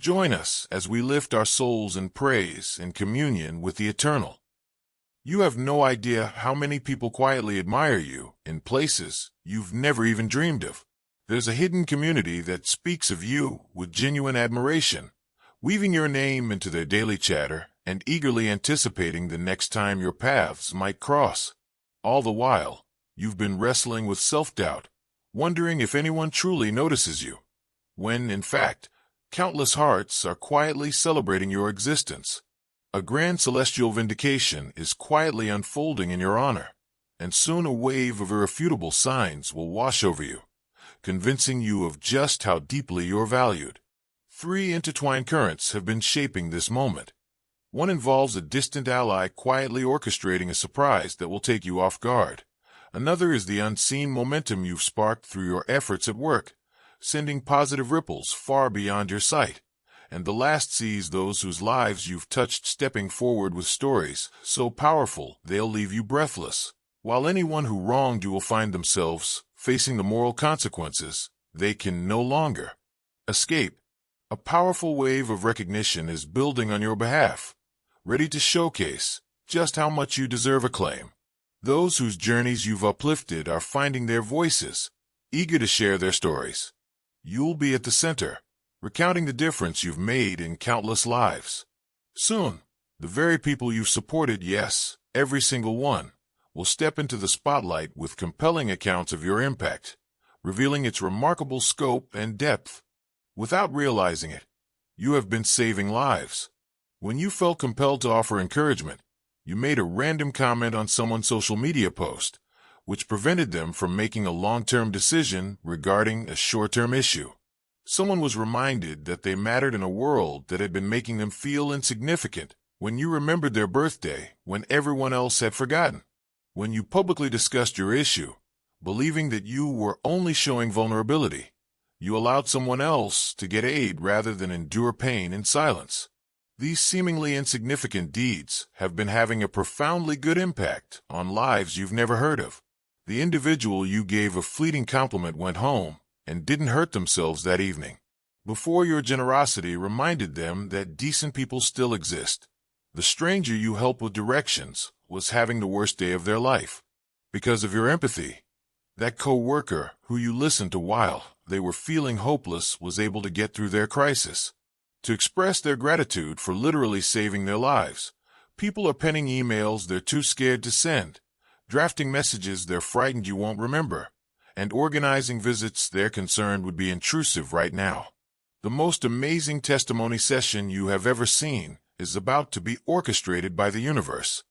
Join us as we lift our souls in praise and communion with the Eternal. You have no idea how many people quietly admire you in places you've never even dreamed of. There's a hidden community that speaks of you with genuine admiration, weaving your name into their daily chatter and eagerly anticipating the next time your paths might cross. All the while, you've been wrestling with self-doubt, wondering if anyone truly notices you, when, in fact, countless hearts are quietly celebrating your existence. A grand celestial vindication is quietly unfolding in your honor, and soon a wave of irrefutable signs will wash over you, convincing you of just how deeply you're valued. 3 intertwined currents have been shaping this moment. One involves a distant ally quietly orchestrating a surprise that will take you off guard. Another is the unseen momentum you've sparked through your efforts at work, sending positive ripples far beyond your sight. And the last sees those whose lives you've touched stepping forward with stories so powerful they'll leave you breathless, while anyone who wronged you will find themselves facing the moral consequences they can no longer escape. A powerful wave of recognition is building on your behalf, ready to showcase just how much you deserve acclaim. Those whose journeys you've uplifted are finding their voices, eager to share their stories. You'll be at the center, recounting the difference you've made in countless lives. Soon, the very people you've supported, yes, every single one, will step into the spotlight with compelling accounts of your impact, revealing its remarkable scope and depth. Without realizing it, you have been saving lives. When you felt compelled to offer encouragement, you made a random comment on someone's social media post, which prevented them from making a long-term decision regarding a short-term issue. Someone was reminded that they mattered in a world that had been making them feel insignificant when you remembered their birthday when everyone else had forgotten. When you publicly discussed your issue, believing that you were only showing vulnerability, you allowed someone else to get aid rather than endure pain in silence. These seemingly insignificant deeds have been having a profoundly good impact on lives you've never heard of. The individual you gave a fleeting compliment went home and didn't hurt themselves that evening, before your generosity reminded them that decent people still exist. The stranger you helped with directions was having the worst day of their life. Because of your empathy, that co-worker who you listened to while they were feeling hopeless was able to get through their crisis. To express their gratitude for literally saving their lives, people are penning emails they're too scared to send, drafting messages they're frightened you won't remember, and organizing visits they're concerned would be intrusive right now. The most amazing testimony session you have ever seen is about to be orchestrated by the universe.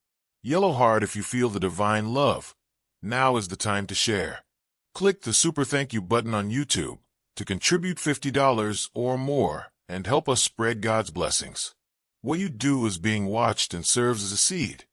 Yellow heart if you feel the divine love. Now is the time to share. Click the Super Thank You button on YouTube to contribute $50 or more and help us spread God's blessings. What you do is being watched and serves as a seed,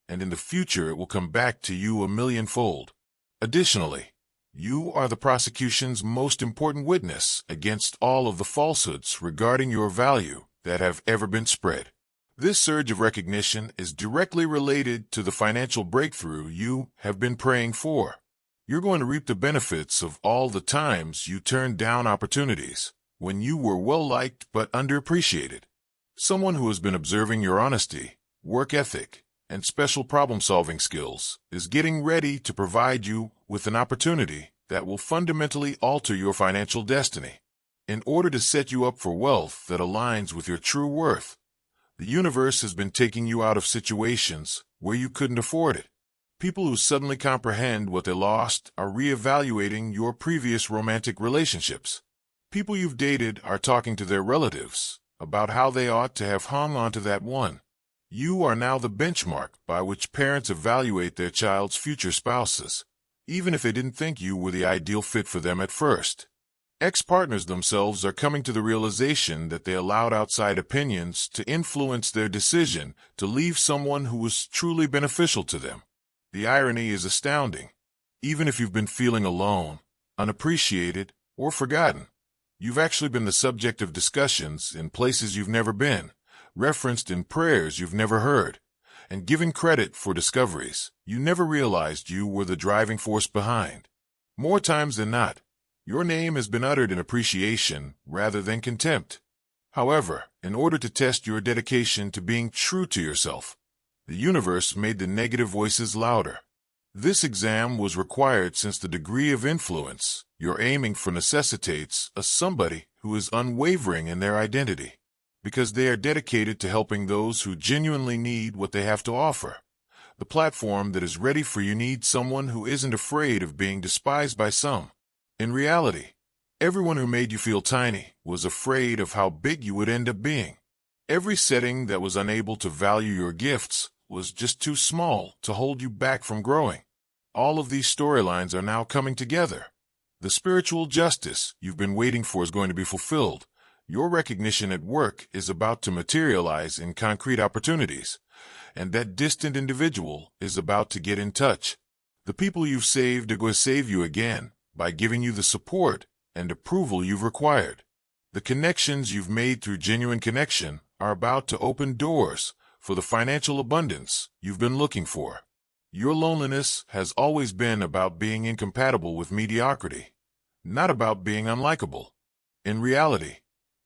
and in the future it will come back to you a millionfold. Additionally, you are the prosecution's most important witness against all of the falsehoods regarding your value that have ever been spread. This surge of recognition is directly related to the financial breakthrough you have been praying for. You're going to reap the benefits of all the times you turned down opportunities when you were well-liked but underappreciated. Someone who has been observing your honesty, work ethic, and special problem-solving skills is getting ready to provide you with an opportunity that will fundamentally alter your financial destiny. In order to set you up for wealth that aligns with your true worth, the universe has been taking you out of situations where you couldn't afford it. People who suddenly comprehend what they lost are reevaluating your previous romantic relationships. People you've dated are talking to their relatives about how they ought to have hung onto that one. You are now the benchmark by which parents evaluate their child's future spouses, even if they didn't think you were the ideal fit for them at first. Ex-partners themselves are coming to the realization that they allowed outside opinions to influence their decision to leave someone who was truly beneficial to them. The irony is astounding. Even if you've been feeling alone, unappreciated, or forgotten, you've actually been the subject of discussions in places you've never been, referenced in prayers you've never heard, and given credit for discoveries you never realized you were the driving force behind. More times than not, your name has been uttered in appreciation rather than contempt. However, in order to test your dedication to being true to yourself, the universe made the negative voices louder. This exam was required since the degree of influence you're aiming for necessitates a somebody who is unwavering in their identity, because they are dedicated to helping those who genuinely need what they have to offer. The platform that is ready for you needs someone who isn't afraid of being despised by some. In reality, everyone who made you feel tiny was afraid of how big you would end up being. Every setting that was unable to value your gifts was just too small to hold you back from growing. All of these storylines are now coming together. The spiritual justice you've been waiting for is going to be fulfilled. Your recognition at work is about to materialize in concrete opportunities, and that distant individual is about to get in touch. The people you've saved are going to save you again by giving you the support and approval you've required. The connections you've made through genuine connection are about to open doors for the financial abundance you've been looking for. Your loneliness has always been about being incompatible with mediocrity, not about being unlikable. In reality,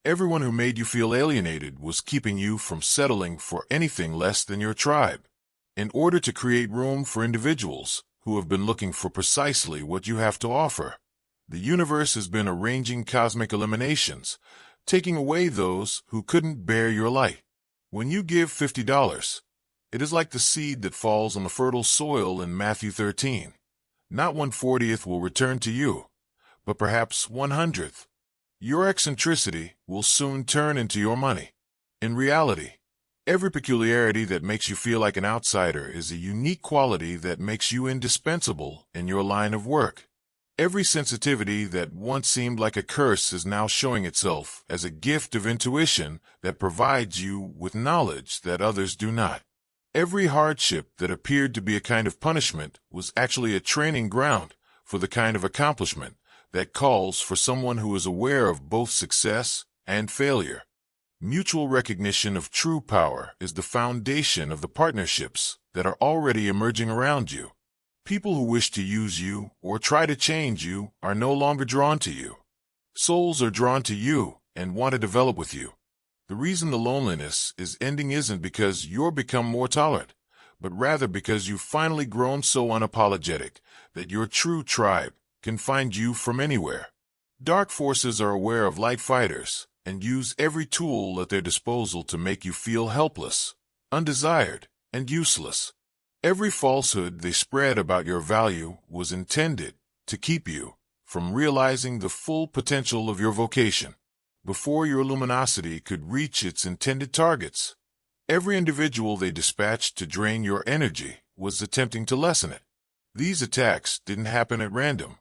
everyone who made you feel alienated was keeping you from settling for anything less than your tribe. In order to create room for individuals who have been looking for precisely what you have to offer, the universe has been arranging cosmic eliminations, taking away those who couldn't bear your light. When you give $50, it is like the seed that falls on the fertile soil in Matthew 13. Not 1/40th will return to you, but perhaps 1/100th. Your eccentricity will soon turn into your money. In reality, every peculiarity that makes you feel like an outsider is a unique quality that makes you indispensable in your line of work. Every sensitivity that once seemed like a curse is now showing itself as a gift of intuition that provides you with knowledge that others do not. Every hardship that appeared to be a kind of punishment was actually a training ground for the kind of accomplishment that calls for someone who is aware of both success and failure. Mutual recognition of true power is the foundation of the partnerships that are already emerging around you. People who wish to use you or try to change you are no longer drawn to you. Souls are drawn to you and want to develop with you. The reason the loneliness is ending isn't because you're become more tolerant, but rather because you've finally grown so unapologetic that your true tribe can find you from anywhere. Dark forces are aware of light fighters and use every tool at their disposal to make you feel helpless, undesired, and useless. Every falsehood they spread about your value was intended to keep you from realizing the full potential of your vocation. Before your luminosity could reach its intended targets, every individual they dispatched to drain your energy was attempting to lessen it. These attacks didn't happen at random.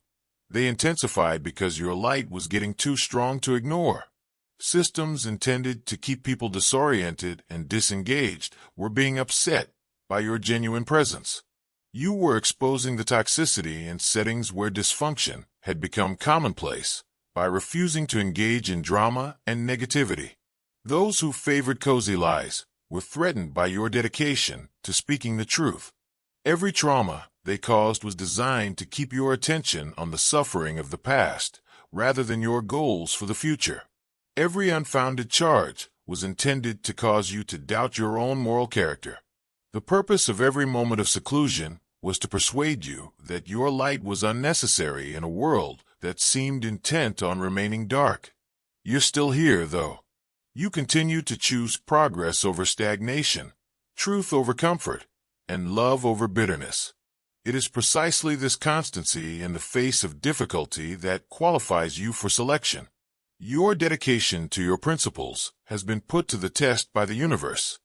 They intensified because your light was getting too strong to ignore. Systems intended to keep people disoriented and disengaged were being upset by your genuine presence. You were exposing the toxicity in settings where dysfunction had become commonplace by refusing to engage in drama and negativity. Those who favored cozy lies were threatened by your dedication to speaking the truth. Every trauma they caused was designed to keep your attention on the suffering of the past rather than your goals for the future. Every unfounded charge was intended to cause you to doubt your own moral character. The purpose of every moment of seclusion was to persuade you that your light was unnecessary in a world that seemed intent on remaining dark. You're still here, though. You continue to choose progress over stagnation, truth over comfort, and love over bitterness. It is precisely this constancy in the face of difficulty that qualifies you for selection. Your dedication to your principles has been put to the test by the universe,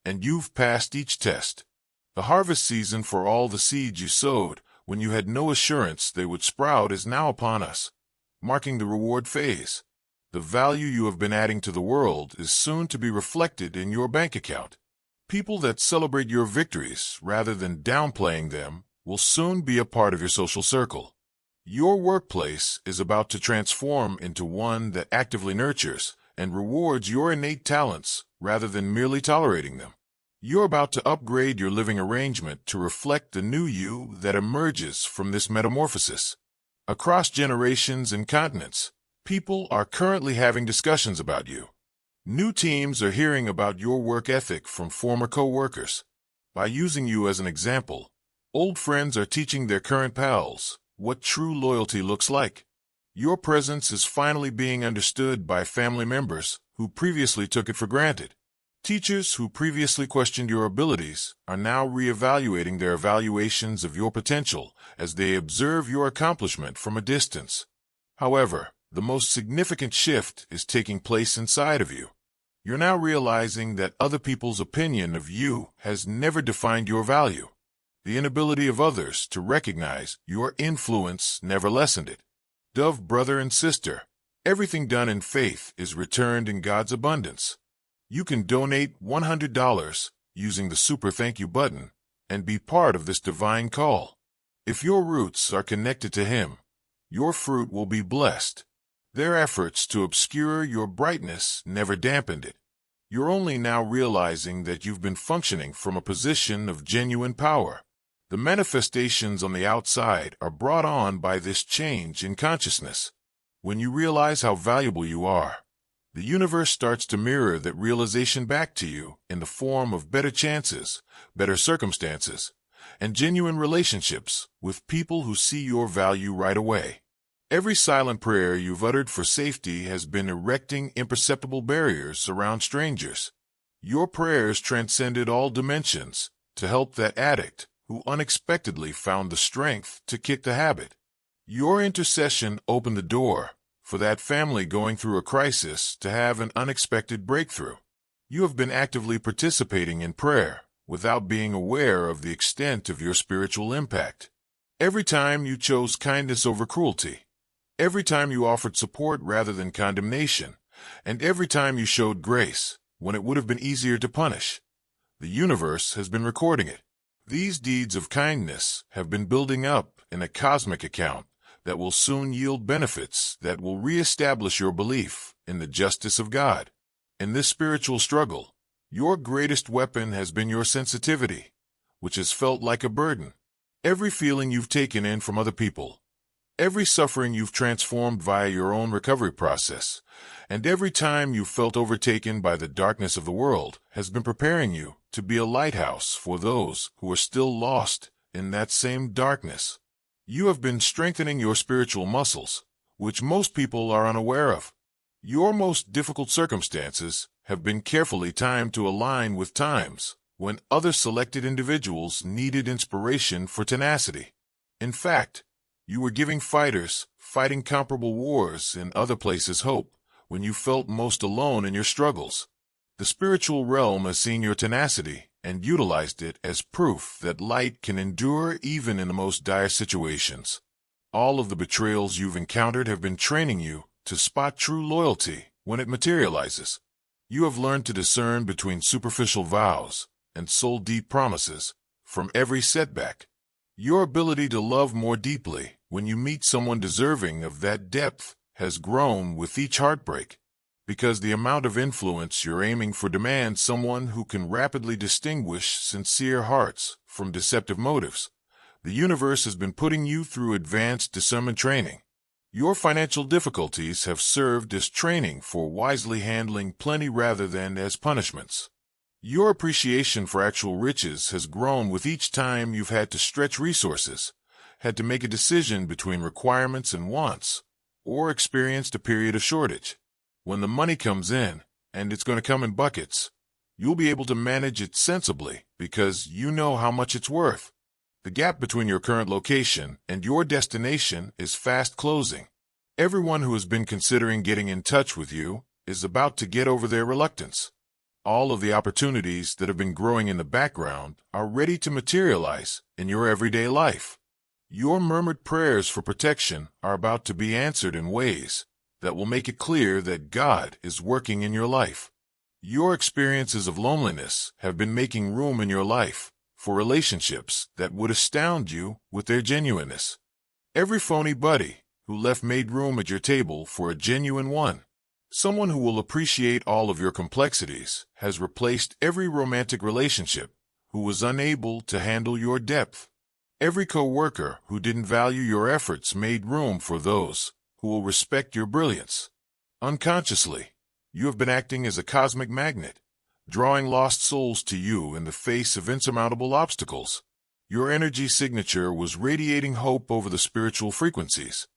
and you've passed each test. The harvest season for all the seeds you sowed when you had no assurance they would sprout is now upon us, marking the reward phase. The value you have been adding to the world is soon to be reflected in your bank account. People that celebrate your victories rather than downplaying them will soon be a part of your social circle. Your workplace is about to transform into one that actively nurtures and rewards your innate talents rather than merely tolerating them. You're about to upgrade your living arrangement to reflect the new you that emerges from this metamorphosis. Across generations and continents, people are currently having discussions about you. New teams are hearing about your work ethic from former co-workers. By using you as an example, old friends are teaching their current pals what true loyalty looks like. Your presence is finally being understood by family members who previously took it for granted. Teachers who previously questioned your abilities are now reevaluating their evaluations of your potential as they observe your accomplishment from a distance. However, the most significant shift is taking place inside of you. You're now realizing that other people's opinion of you has never defined your value. The inability of others to recognize your influence never lessened it. Dove brother and sister, everything done in faith is returned in God's abundance. You can donate $100 using the Super Thank You button and be part of this divine call. If your roots are connected to Him, your fruit will be blessed. Their efforts to obscure your brightness never dampened it. You're only now realizing that you've been functioning from a position of genuine power. The manifestations on the outside are brought on by this change in consciousness. When you realize how valuable you are, the universe starts to mirror that realization back to you in the form of better chances, better circumstances, and genuine relationships with people who see your value right away. Every silent prayer you've uttered for safety has been erecting imperceptible barriers around strangers. Your prayers transcended all dimensions to help that addict who unexpectedly found the strength to kick the habit. Your intercession opened the door for that family going through a crisis to have an unexpected breakthrough. You have been actively participating in prayer without being aware of the extent of your spiritual impact. Every time you chose kindness over cruelty, every time you offered support rather than condemnation, and every time you showed grace when it would have been easier to punish, the universe has been recording it. These deeds of kindness have been building up in a cosmic account that will soon yield benefits that will reestablish your belief in the justice of God. In this spiritual struggle, your greatest weapon has been your sensitivity, which has felt like a burden. Every feeling you've taken in from other people, every suffering you've transformed via your own recovery process, and every time you've felt overtaken by the darkness of the world has been preparing you to be a lighthouse for those who are still lost in that same darkness. You have been strengthening your spiritual muscles, which most people are unaware of. Your most difficult circumstances have been carefully timed to align with times when other selected individuals needed inspiration for tenacity. In fact, you were giving fighters fighting comparable wars in other places hope when you felt most alone in your struggles. The spiritual realm has seen your tenacity and utilized it as proof that light can endure even in the most dire situations. All of the betrayals you've encountered have been training you to spot true loyalty when it materializes. You have learned to discern between superficial vows and soul-deep promises from every setback. Your ability to love more deeply when you meet someone deserving of that depth has grown with each heartbreak, because the amount of influence you're aiming for demands someone who can rapidly distinguish sincere hearts from deceptive motives. The universe has been putting you through advanced discernment training. Your financial difficulties have served as training for wisely handling plenty rather than as punishments. Your appreciation for actual riches has grown with each time you've had to stretch resources, had to make a decision between requirements and wants, or experienced a period of shortage. When the money comes in, and it's going to come in buckets, you'll be able to manage it sensibly because you know how much it's worth. The gap between your current location and your destination is fast closing. Everyone who has been considering getting in touch with you is about to get over their reluctance. All of the opportunities that have been growing in the background are ready to materialize in your everyday life. Your murmured prayers for protection are about to be answered in ways that will make it clear that God is working in your life. Your experiences of loneliness have been making room in your life for relationships that would astound you with their genuineness. Every phony buddy who left made room at your table for a genuine one. Someone who will appreciate all of your complexities has replaced every romantic relationship who was unable to handle your depth. Every co-worker who didn't value your efforts made room for those who will respect your brilliance. Unconsciously, You have been acting as a cosmic magnet, drawing lost souls to you in the face of insurmountable obstacles. Your energy signature was radiating hope over the spiritual frequencies,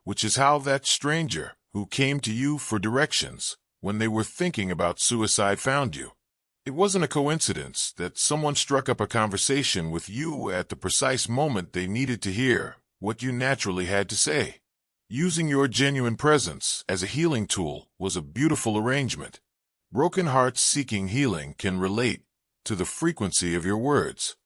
which is how that stranger who came to you for directions when they were thinking about suicide found you. It wasn't a coincidence that someone struck up a conversation with you at the precise moment they needed to hear what you naturally had to say. Using your genuine presence as a healing tool was a beautiful arrangement. Broken hearts seeking healing can relate to the frequency of your words.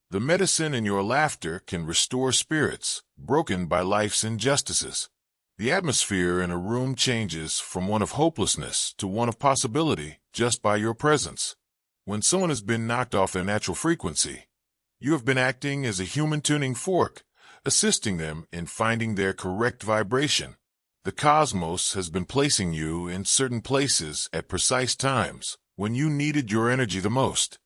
The medicine in your laughter can restore spirits broken by life's injustices. The atmosphere in a room changes from one of hopelessness to one of possibility just by your presence. When someone has been knocked off their natural frequency, you have been acting as a human tuning fork, assisting them in finding their correct vibration. The cosmos has been placing you in certain places at precise times when you needed your energy the most.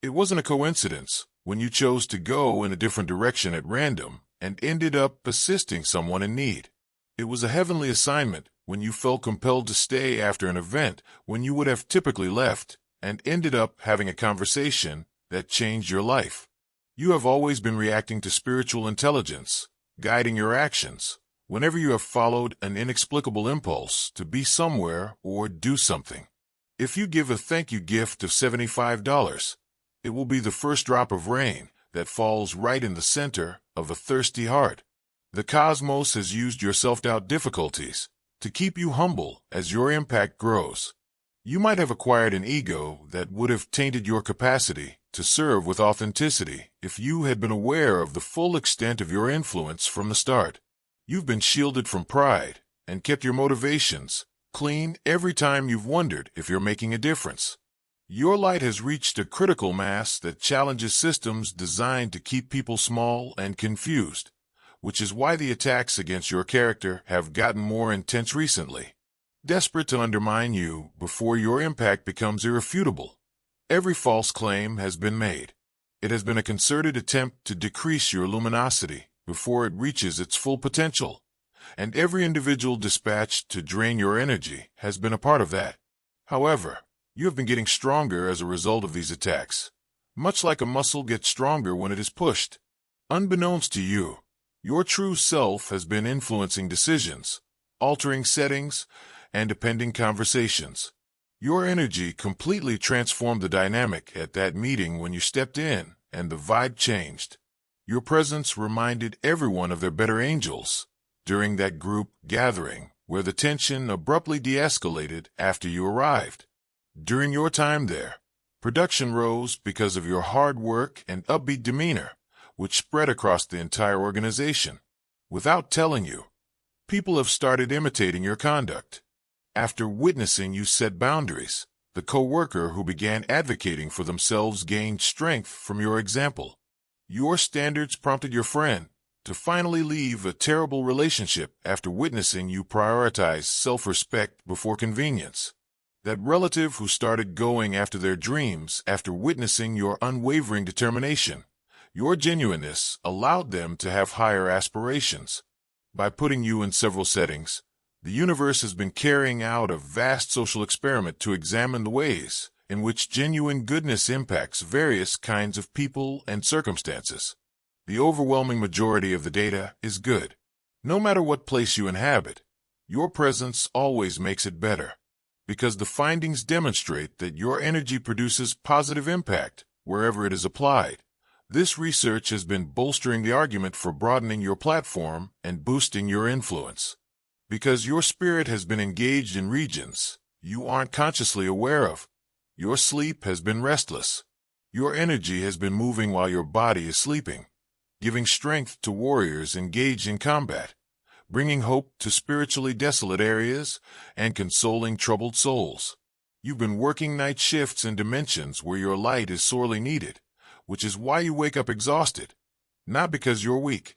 It wasn't a coincidence when you chose to go in a different direction at random and ended up assisting someone in need. It was a heavenly assignment when you felt compelled to stay after an event when you would have typically left and ended up having a conversation that changed your life. You have always been reacting to spiritual intelligence, guiding your actions, whenever you have followed an inexplicable impulse to be somewhere or do something. If you give a thank you gift of $75, it will be the first drop of rain that falls right in the center of a thirsty heart. The cosmos has used your self-doubt difficulties to keep you humble as your impact grows. You might have acquired an ego that would have tainted your capacity to serve with authenticity if you had been aware of the full extent of your influence from the start. You've been shielded from pride and kept your motivations clean every time you've wondered if you're making a difference. Your light has reached a critical mass that challenges systems designed to keep people small and confused, which is why the attacks against your character have gotten more intense recently. Desperate to undermine you before your impact becomes irrefutable, every false claim has been made. It has been a concerted attempt to decrease your luminosity before it reaches its full potential, and every individual dispatched to drain your energy has been a part of that. However, you have been getting stronger as a result of these attacks, much like a muscle gets stronger when it is pushed. Unbeknownst to you, your true self has been influencing decisions, altering settings, and appending conversations. Your energy completely transformed the dynamic at that meeting when you stepped in, and the vibe changed. Your presence reminded everyone of their better angels during that group gathering where the tension abruptly de-escalated after you arrived. During your time there, production rose because of your hard work and upbeat demeanor, which spread across the entire organization. Without telling you, people have started imitating your conduct. After witnessing you set boundaries, the co-worker who began advocating for themselves gained strength from your example. Your standards prompted your friend to finally leave a terrible relationship after witnessing you prioritize self-respect before convenience. That relative who started going after their dreams after witnessing your unwavering determination, your genuineness allowed them to have higher aspirations. By putting you in several settings, the universe has been carrying out a vast social experiment to examine the ways in which genuine goodness impacts various kinds of people and circumstances. The overwhelming majority of the data is good. No matter what place you inhabit, your presence always makes it better, because the findings demonstrate that your energy produces positive impact wherever it is applied. This research has been bolstering the argument for broadening your platform and boosting your influence. Because your spirit has been engaged in regions you aren't consciously aware of. Your sleep has been restless. Your energy has been moving while your body is sleeping, giving strength to warriors engaged in combat, bringing hope to spiritually desolate areas, and consoling troubled souls. You've been working night shifts in dimensions where your light is sorely needed, which is why you wake up exhausted, not because you're weak.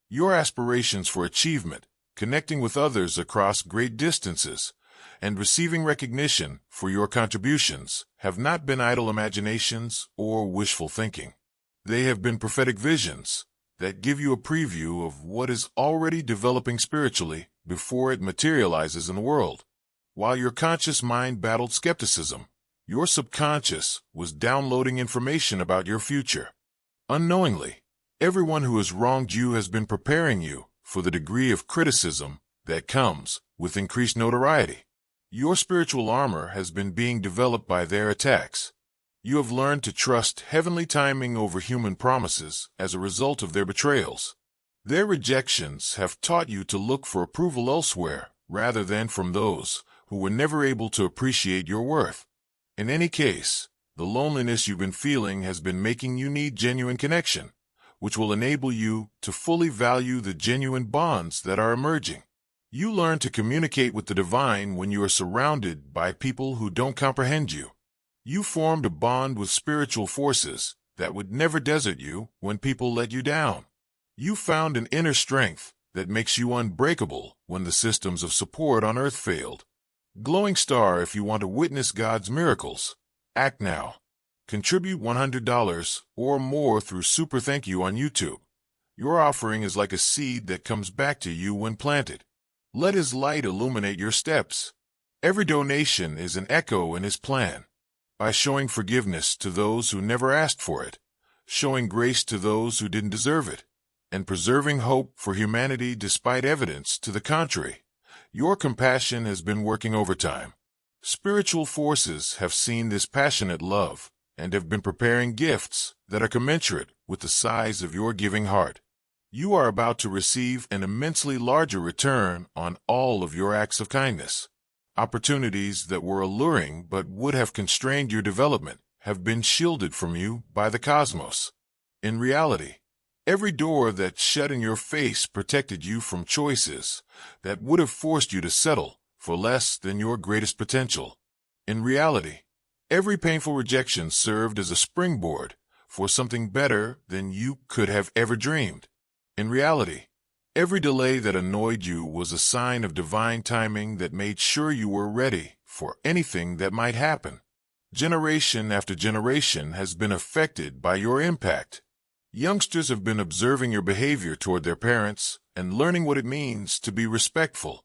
Your aspirations for achievement, connecting with others across great distances, and receiving recognition for your contributions have not been idle imaginations or wishful thinking. They have been prophetic visions that give you a preview of what is already developing spiritually before it materializes in the world. while your conscious mind battled skepticism, your subconscious was downloading information about your future. Unknowingly, everyone who has wronged you has been preparing you for the degree of criticism that comes with increased notoriety. Your spiritual armor has been being developed by their attacks. You have learned to trust heavenly timing over human promises as a result of their betrayals. Their rejections have taught you to look for approval elsewhere rather than from those who were never able to appreciate your worth. In any case, the loneliness you've been feeling has been making you need genuine connection, which will enable you to fully value the genuine bonds that are emerging. You learn to communicate with the divine when you are surrounded by people who don't comprehend you. You formed a bond with spiritual forces that would never desert you when people let you down. You found an inner strength that makes you unbreakable when the systems of support on earth failed. Glowing star, if you want to witness God's miracles, act now. Contribute $100 or more through Super Thank You on YouTube. Your offering is like a seed that comes back to you when planted. Let His light illuminate your steps. Every donation is an echo in His plan. By showing forgiveness to those who never asked for it, showing grace to those who didn't deserve it, and preserving hope for humanity despite evidence to the contrary, your compassion has been working overtime. Spiritual forces have seen this passionate love and have been preparing gifts that are commensurate with the size of your giving heart. You are about to receive an immensely larger return on all of your acts of kindness. Opportunities that were alluring but would have constrained your development have been shielded from you by the cosmos. In reality, every door that shut in your face protected you from choices that would have forced you to settle for less than your greatest potential. In reality, every painful rejection served as a springboard for something better than you could have ever dreamed. In reality, every delay that annoyed you was a sign of divine timing that made sure you were ready for anything that might happen. Generation after generation has been affected by your impact. Youngsters have been observing your behavior toward their parents and learning what it means to be respectful.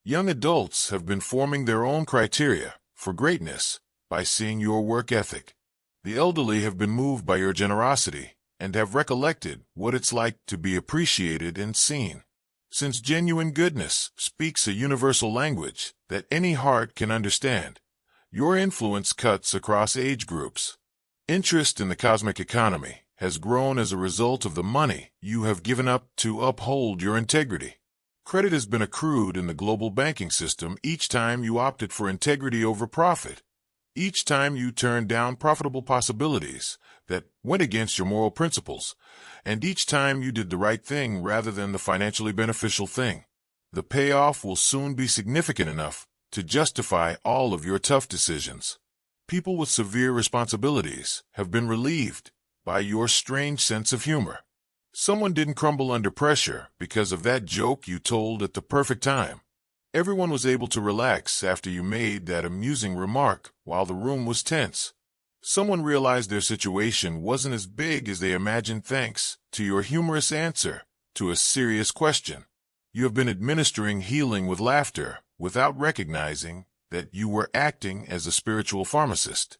Young adults have been forming their own criteria for greatness by seeing your work ethic. The elderly have been moved by your generosity and have recollected what it's like to be appreciated and seen. Since genuine goodness speaks a universal language that any heart can understand, your influence cuts across age groups. Interest in the cosmic economy has grown as a result of the money you have given up to uphold your integrity. Credit has been accrued in the global banking system each time you opted for integrity over profit. Each time you turned down profitable possibilities that went against your moral principles, and each time you did the right thing rather than the financially beneficial thing. The payoff will soon be significant enough to justify all of your tough decisions. People with severe responsibilities have been relieved by your strange sense of humor. Someone didn't crumble under pressure because of that joke you told at the perfect time. Everyone was able to relax after you made that amusing remark while the room was tense. Someone realized their situation wasn't as big as they imagined thanks to your humorous answer to a serious question. You have been administering healing with laughter without recognizing that you were acting as a spiritual pharmacist.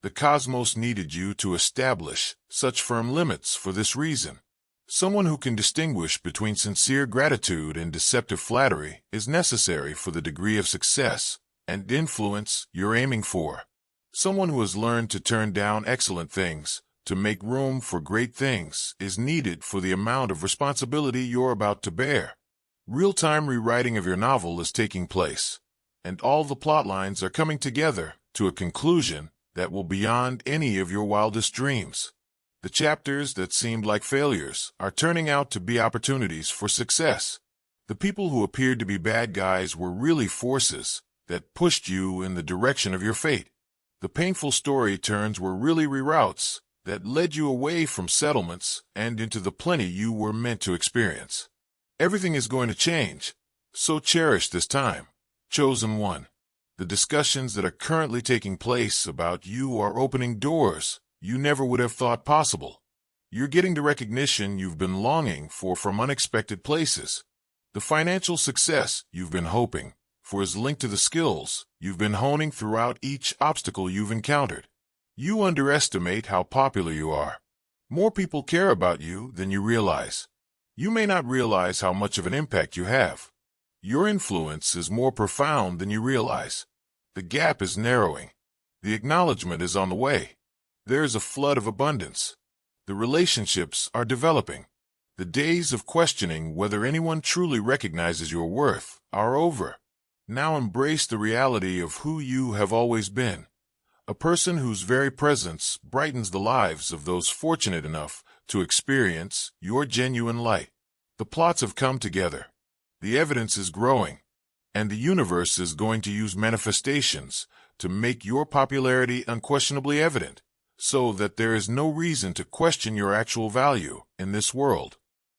The cosmos needed you to establish such firm limits for this reason. Someone who can distinguish between sincere gratitude and deceptive flattery is necessary for the degree of success and influence you're aiming for. Someone who has learned to turn down excellent things to make room for great things is needed for the amount of responsibility you're about to bear. Real-time rewriting of your novel is taking place, and all the plot lines are coming together to a conclusion that will be beyond any of your wildest dreams. The chapters that seemed like failures are turning out to be opportunities for success. The people who appeared to be bad guys were really forces that pushed you in the direction of your fate. The painful story turns were really reroutes that led you away from settlements and into the plenty you were meant to experience. Everything is going to change, so cherish this time. Chosen one. The discussions that are currently taking place about you are opening doors you never would have thought possible. You're getting the recognition you've been longing for from unexpected places. The financial success you've been hoping for is linked to the skills you've been honing throughout each obstacle you've encountered. You underestimate how popular you are. More people care about you than you realize. You may not realize how much of an impact you have. Your influence is more profound than you realize. The gap is narrowing. The acknowledgement is on the way. There is a flood of abundance. The relationships are developing. The days of questioning whether anyone truly recognizes your worth are over. Now embrace the reality of who you have always been. A person whose very presence brightens the lives of those fortunate enough to experience your genuine light. The plots have come together. The evidence is growing. And the universe is going to use manifestations to make your popularity unquestionably evident, so that there is no reason to question your actual value in this world.